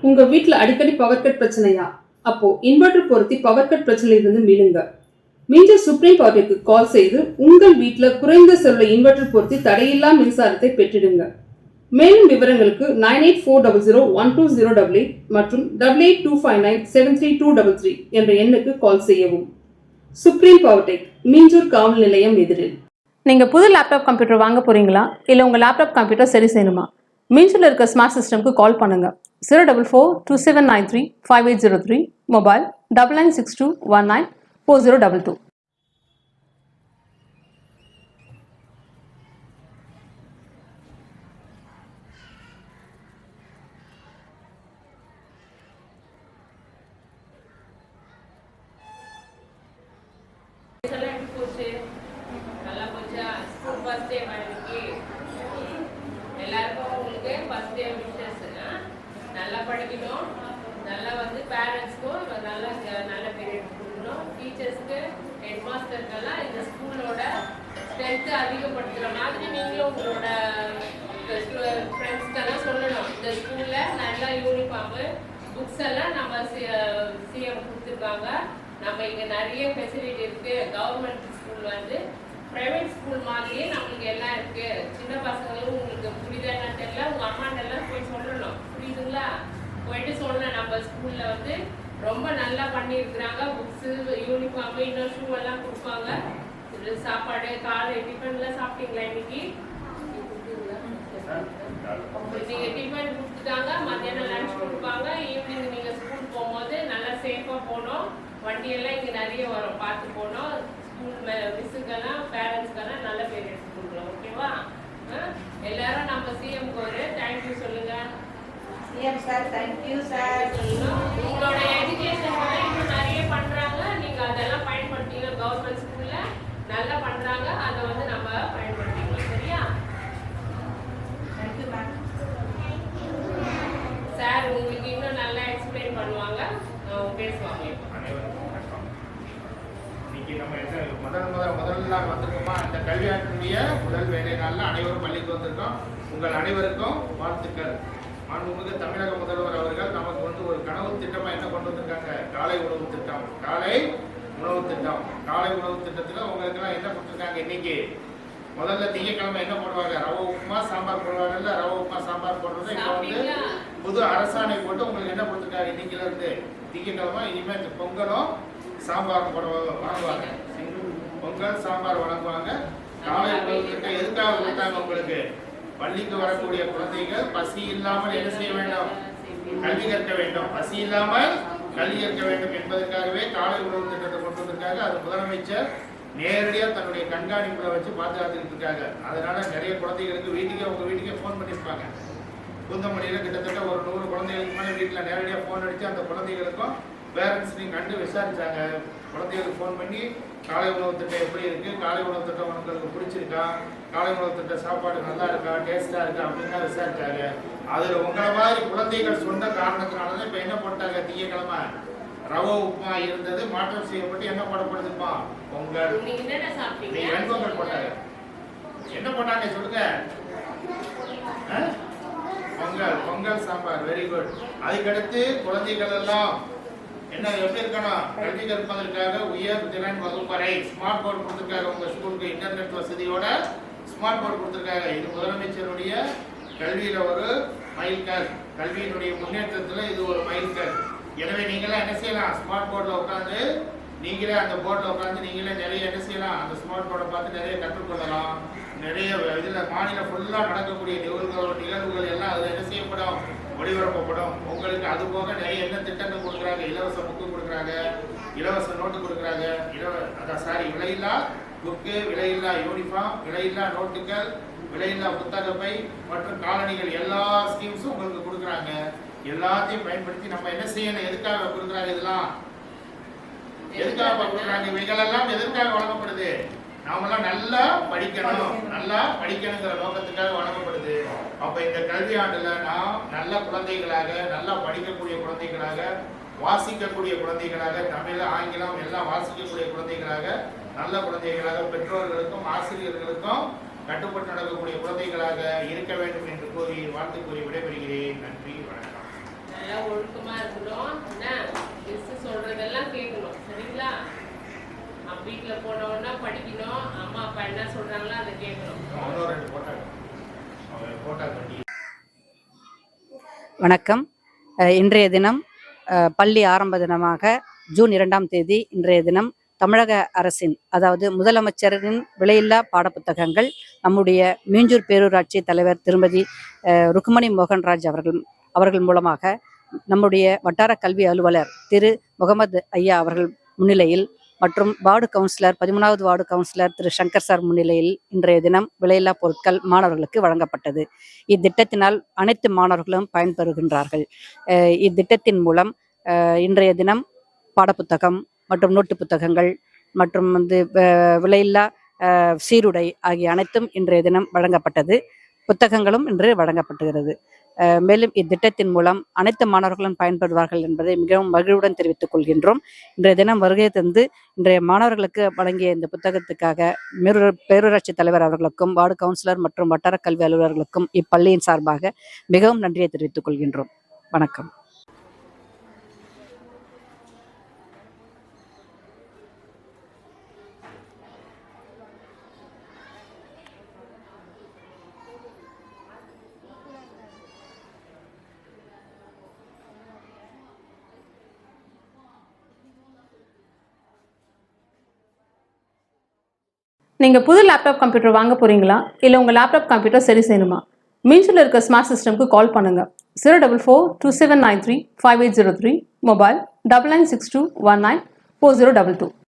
உங்க வீட்டில் அடிக்கடி பவர் கட் பிரச்சனையா? அப்போ இன்வெர்டர் பொருத்தி பவர் கட் பிரச்சனையிலிருந்து மீளுங்க. மீஞ்சர் சுப்ரீம் பவருக்கு கால் செய்து உங்கள் வீட்டில் குறைந்த செலவுல இன்வெர்டர் பொருத்தி தடையில்லா மின்சாரத்தை பெற்றிடுங்க. மேலும் விவரங்களுக்கு 9840012088 மற்றும் 8825973233 என்ற எண்ணுக்கு கால் செய்யவும். சுப்ரீம் பவர்டெக், மீஞ்சூர் காவல் நிலையம் எதிரில். நீங்கள் புது லேப்டாப் கம்ப்யூட்டர் வாங்க போகிறீங்களா? இல்லை உங்கள் லேப்டாப் கம்ப்யூட்டர் சரி செய்யணுமா? மீஞ்சூரில் இருக்க ஸ்மார்ட் சிஸ்டம்க்கு கால் பண்ணுங்கள். 04427935803, மொபைல் 9962194022. எல்லாருக்கும் உங்களுக்கு ஃபர்ஸ்ட் டே விஷஸ். நல்லா படிக்கணும், நல்லா பேரண்ட்ஸ்க்கும் நல்ல பீரியட் கொடுக்கணும். டீச்சர்ஸ்க்கு, ஹெட் மாஸ்டருக்கெல்லாம் இந்த ஸ்கூலோட ஸ்ட்ரென்த்து அதிகப்படுத்துகிற மாதிரி நீங்களும் உங்களோட ஃப்ரெண்ட்ஸ்க்கெல்லாம் சொல்லணும். இந்த ஸ்கூலில் நல்லா யூனிஃபார்மு, புக்ஸ் எல்லாம் நம்ம சிஎம் கொடுத்துருக்காங்க. நம்ம இங்கே நிறைய ஃபெசிலிட்டி இருக்குது. கவர்மெண்ட் ஸ்கூல் ப்ரைவேட் ஸ்கூல் மாதிரியே நம்மளுக்கு எல்லாம் இருக்கு. சின்ன பசங்களும் உங்களுக்கு புரியுதான்னு தெரியல, உங்க அம்மாட்டெல்லாம் போய் சொல்லணும். புரியுதுங்களா? போயிட்டு சொல்லணும். நம்ம ஸ்கூல்ல ரொம்ப நல்லா பண்ணியிருக்கிறாங்க. புக்ஸு, யூனிஃபார்மு, இன்னும் ஷூ எல்லாம் கொடுப்பாங்க. சாப்பாடு, காலை டிஃபன்லாம் சாப்பிட்டீங்களா இன்னைக்கு? நீங்க டிஃபன் கொடுத்துட்டாங்க, மத்தியானம் லஞ்ச் கொடுப்பாங்க. ஈவினிங் நீங்க ஸ்கூல் போகும்போது நல்லா சேஃபா போகணும். வண்டியெல்லாம் இங்க நிறைய வரும், பார்த்து போகணும். ஸ்கூல் மிஸ்ஸுக்கெல்லாம் பேரண்ட்ஸ்க்கெல்லாம் நல்ல பேர் எடுத்து கொடுக்கலாம். ஓகேவா? எல்லாரும் நம்ம சிஎம்க்கு ஒரு தேங்க்யூ சொல்லுங்க. சிஎம் சார், தேங்க்யூ சார் சொல்லணும். உங்களோட எஜுகேஷன் இன்னும் நிறைய பண்றாங்க. நீங்க அதெல்லாம் பயன்படுத்திங்க. கவர்மெண்ட் ஸ்கூல்ல நல்லா பண்றாங்க. அதை நம்ம பயன்படுத்திக்கலாம். சரியா? Thank you ma'am. சார் உங்களுக்கு இன்னும் நல்லா எக்ஸ்பிளைன் பண்ணுவாங்க, பேசுவாங்க. முதல்ல வந்திருக்கோமா அந்த கல்வியாட்டினுடைய முதல் வேலை நாளில் அனைவரும் பள்ளிக்கு வந்திருக்கோம். உங்கள் அனைவருக்கும் வாழ்த்துக்கள். மாண்புமிகு தமிழக முதல்வர் அவர்கள் நமக்கு ஒரு கனவு திட்டமா என்ன கொண்டு வந்திருக்காங்க? காலை உணவு திட்டம். காலை உணவு திட்டம். காலை உணவு திட்டத்தில் உங்களுக்கு எல்லாம் என்ன கொடுத்துருக்காங்க? இன்னைக்கு முதல்ல திங்கக்கிழமை என்ன போடுவாங்க? ரவை உப்புமா சாம்பார் போடுவாங்கல்ல. ரவை உப்புமா சாம்பார் போடுறது இப்போ புது அரசாணை போட்டு உங்களுக்கு என்ன கொடுத்துருக்காங்க? இன்னைக்குல இருந்து திங்கக்கிழமை இனிமேல் இந்த பொங்கலும் சாம்பார் வழங்குவாங்க. பொங்கல் சாம்பார் வழங்குவாங்க. காலை உணவு திட்டம் எதுக்காக கொடுத்தாங்க? உங்களுக்கு பள்ளிக்கு வரக்கூடிய குழந்தைகள் பசி இல்லாமல் என்ன செய்ய வேண்டும்? கல்வி கற்க வேண்டும். பசி இல்லாமல் கல்வி கற்க வேண்டும் என்பதற்காகவே காலை உணவு திட்டத்தை கொண்டு வந்திருக்காங்க. அது முதலமைச்சர் நேரடியாக தன்னுடைய கண்காணிப்புல வச்சு பாதுகாத்துக்கிட்டு இருக்காங்க. அதனால நிறைய குழந்தைகளுக்கு உங்க வீட்டுக்கே ஃபோன் பண்ணியிருப்பாங்க. பூந்தமல்லியில் கிட்டத்தட்ட ஒரு 100 குழந்தைகளுக்கு மேலே வீட்டில் நேரடியாக ஃபோன் அடித்து அந்த குழந்தைகளுக்கும் பேரண்ட்ஸையும் கண்டு விசாரிச்சாங்க. குழந்தைகளுக்கு ஃபோன் பண்ணி காலை உணவு திட்டம் எப்படி இருக்கு, காலை உணவு திட்டம் உங்களுக்கு பிடிச்சிருக்கா, காலை உணவு திட்ட சாப்பாடு நல்லா இருக்கா, டேஸ்டா இருக்கா அப்படின்னு விசாரிச்சாங்க. அதுல உங்களை மாதிரி குழந்தைகள் சொன்ன காரணத்தினாலதான் இப்ப என்ன போட்டாங்க? திங்கக்கிழமை ரவை உப்புமா இருந்தது, மாற்றம் செய்யப்பட்டு என்ன போடப்படுதுப்பா? பொங்கல். வெண்பொங்கல் போட்டாங்க. என்ன போட்டாங்க சொல்லுங்க? பொங்கல். பொங்கல் சாம்பார். Very good. அதுக்கடுத்து குழந்தைகள் எல்லாம் என்ன எப்படி இருக்கணும்? கல்வி கற்பதற்காக உயர் திறன் வகுப்பறை ஸ்மார்ட் போர்டு கொடுத்திருக்காங்க. உங்க ஸ்கூலுக்கு இன்டர்நெட் வசதியோட ஸ்மார்ட் போர்டு கொடுத்திருக்காங்க. இது முதலமைச்சருடைய கல்வியில ஒரு மைல்கல். கல்வியினுடைய முன்னேற்றத்துல இது ஒரு மைல்கல். எனவே நீங்களே என்ன செய்யலாம்? ஸ்மார்ட் போர்டில் உட்காந்து நீங்களே அந்த போர்டில் உட்காந்து நீங்களே நிறைய என்ன செய்யலாம்? அந்த ஸ்மார்ட் போர்டை பார்த்து நிறைய கற்றுக்கொள்ளலாம். நிறைய இதில் மாநிலம் ஃபுல்லாக நடக்கக்கூடிய நிகழ்வுகள் எல்லாம் அதில் என்ன செய்யப்படும்? ஒளிபரப்பப்படும். உங்களுக்கு அது போக நிறைய என்ன திட்டங்கள் கொடுக்குறாங்க? இலவச புக்கு கொடுக்குறாங்க, இலவச நோட்டு கொடுக்குறாங்க, விலையில்லா புக்கு, விலையில்லா யூனிஃபார்ம், விலையில்லா நோட்டுகள், விலையில்லா புத்தகப்பை மற்றும் காலணிகள் எல்லா ஸ்கீம்ஸும் உங்களுக்கு கொடுக்குறாங்க. எல்லாத்தையும் பயன்படுத்தி நம்ம என்ன செய்யணும்? எதுக்காக கொடுக்குறாங்க? இதெல்லாம் எதுக்காக கொடுக்குறாங்க? இவைகளெல்லாம் எதற்காக வழங்கப்படுது? நாமெல்லாம் நல்லா படிக்கணும், நல்லா படிக்கணுங்கிற நோக்கத்துக்காக வழங்கப்படுது. அப்ப இந்த கல்வியாண்டுல நாம் நல்ல குழந்தைகளாக, நல்லா படிக்கக்கூடிய குழந்தைகளாக, வாசிக்கக்கூடிய குழந்தைகளாக, தமிழ் ஆங்கிலம் எல்லாம் வாசிக்கக்கூடிய குழந்தைகளாக, நல்ல குழந்தைகளாக, பெற்றோர்களுக்கும் ஆசிரியர்களுக்கும் கட்டுப்பட்டு நடக்கக்கூடிய குழந்தைகளாக இருக்க வேண்டும் என்று கூறி வாழ்த்து கூறி விடைபெறுகிறேன். நன்றி, வணக்கம். நல்லா ஒழுக்கமாக இருக்கணும். என்ன மிஸ் சொல்கிறதெல்லாம் கேட்கணும். சரிங்களா? வீட்டில் போனோன்னா படிக்கணும். அம்மா அப்பா என்ன சொல்கிறாங்களோ அதை கேட்கணும். வணக்கம். இன்றைய தினம் பள்ளி ஆரம்ப தினமாக ஜூன் 2ஆம் தேதி இன்றைய தினம் தமிழக அரசின் அதாவது முதலமைச்சரின் விலையில்லா பாடப்புத்தகங்கள் நம்முடைய மீஞ்சூர் பேரூராட்சி தலைவர் திருமதி ருக்மணி மோகன்ராஜ் அவர்கள் மூலமாக நம்முடைய வட்டார கல்வி அலுவலர் திரு முகமது ஐயா அவர்கள் முன்னிலையில் மற்றும் வார்டு கவுன்சிலர் 13வது வார்டு கவுன்சிலர் திரு சங்கர் சார் முன்னிலையில் இன்றைய தினம் விலையில்லா பொருட்கள் மாணவர்களுக்கு வழங்கப்பட்டது. இத்திட்டத்தினால் அனைத்து மாணவர்களும் பயன்பெறுகின்றார்கள். இத்திட்டத்தின் மூலம் இன்றைய தினம் பாடப்புத்தகம் மற்றும் நோட்டு புத்தகங்கள் மற்றும் விலையில்லா சீருடை ஆகிய அனைத்தும் இன்றைய தினம் வழங்கப்பட்டது. புத்தகங்களும் இன்று வழங்கப்படுகிறது. மேலும் இத்திட்டத்தின் மூலம் அனைத்து மாணவர்களும் பயன்பெறுவார்கள் என்பதை மிகவும் மகிழ்வுடன் தெரிவித்துக் கொள்கின்றோம். இன்றைய தினம் வருகை தந்து இன்றைய மாணவர்களுக்கு வழங்கிய இந்த புத்தகத்துக்காக பேரூராட்சி தலைவர் அவர்களுக்கும் வார்டு கவுன்சிலர் மற்றும் வட்டார கல்வி அலுவலர்களுக்கும் இப்பள்ளியின் சார்பாக மிகவும் நன்றியை தெரிவித்துக் கொள்கின்றோம். வணக்கம். நீங்கள் புது லேப்டாப் கம்ப்யூட்டர் வாங்க போகிறீங்களா, இல்லை உங்கள் லேப்டாப் கம்ப்யூட்டர் சரி செய்யணுமா? மீன்ஸில் இருக்க ஸ்மார்ட் சிஸ்டம்க்கு கால் பண்ணுங்கள். 04427935803, மொபைல் 9962194022.